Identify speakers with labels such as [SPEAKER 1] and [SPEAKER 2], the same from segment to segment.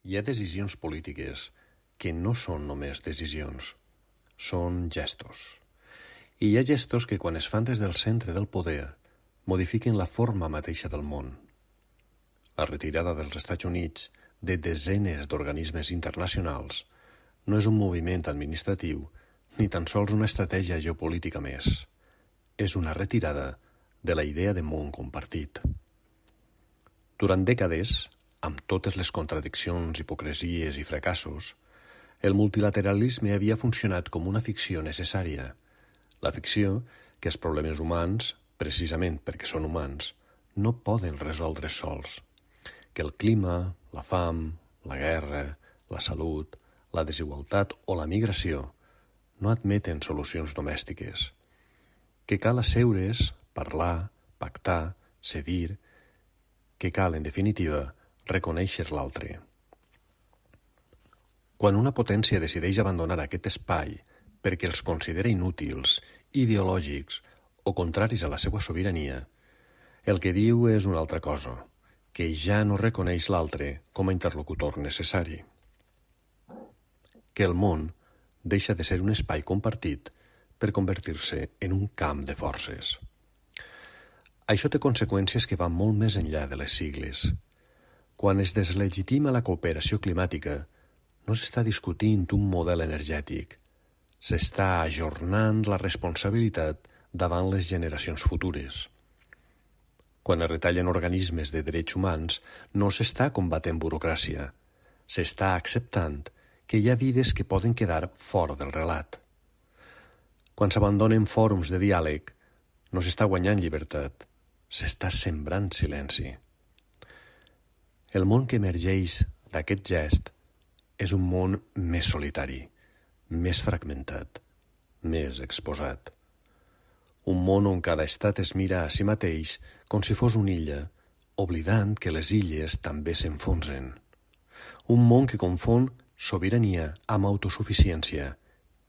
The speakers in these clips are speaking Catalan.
[SPEAKER 1] Hi ha decisions polítiques que no són només decisions, són gestos. I hi ha gestos que quan es fan des del centre del poder modifiquen la forma mateixa del món. La retirada dels Estats Units de desenes d'organismes internacionals no és un moviment administratiu ni tan sols una estratègia geopolítica més. És una retirada de la idea de món compartit. Durant dècades, amb totes les contradiccions, hipocresies i fracassos, el multilateralisme havia funcionat com una ficció necessària. La ficció que els problemes humans, precisament perquè són humans, no poden resoldre sols. Que el clima, la fam, la guerra, la salut, la desigualtat o la migració no admeten solucions domèstiques. Que cal asseure's, parlar, pactar, cedir, que cal, en definitiva, reconèixer l'altre. Quan una potència decideix abandonar aquest espai perquè els considera inútils, ideològics o contraris a la seva sobirania, el que diu és una altra cosa, que ja no reconeix l'altre com a interlocutor necessari. Que el món deixa de ser un espai compartit per convertir-se en un camp de forces. Això té conseqüències que van molt més enllà de les sigles. Quan es deslegitima la cooperació climàtica, no s'està discutint un model energètic, s'està ajornant la responsabilitat davant les generacions futures. Quan es retallen organismes de drets humans, no s'està combatent burocràcia, s'està acceptant que hi ha vides que poden quedar fora del relat. Quan s'abandonen fòrums de diàleg, no s'està guanyant llibertat, s'està sembrant silenci. El món que emergeix d'aquest gest és un món més solitari, més fragmentat, més exposat. Un món on cada estat es mira a si mateix com si fos una illa, oblidant que les illes també s'enfonsen. Un món que confon sobirania amb autosuficiència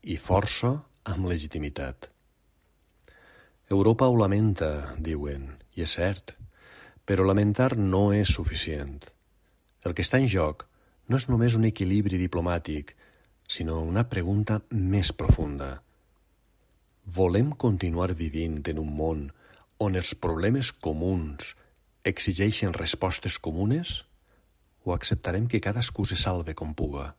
[SPEAKER 1] i força amb legitimitat. Europa ho lamenta, diuen, i és cert, però lamentar no és suficient. El que està en joc no és només un equilibri diplomàtic, sinó una pregunta més profunda. Volem continuar vivint en un món on els problemes comuns exigeixen respostes comunes o acceptarem que cadascú se salve com puga?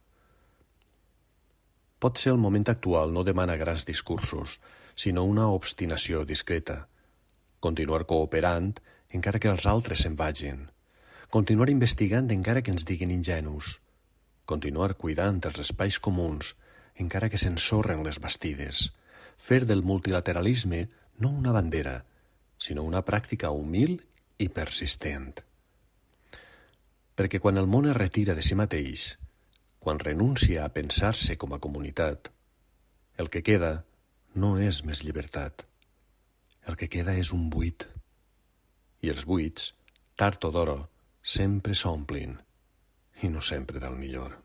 [SPEAKER 1] Potser el moment actual no demana grans discursos, sinó una obstinació discreta. Continuar cooperant encara que els altres se'n vagin. Continuar investigant encara que ens diguin ingenus. Continuar cuidant els espais comuns encara que s'ensorren les bastides. Fer del multilateralisme no una bandera, sinó una pràctica humil i persistent. Perquè quan el món es retira de si mateix, quan renuncia a pensar-se com a comunitat, el que queda no és més llibertat. El que queda és un buit. I els buits, tard o d'hora, sempre s'omplin, i no sempre del millor.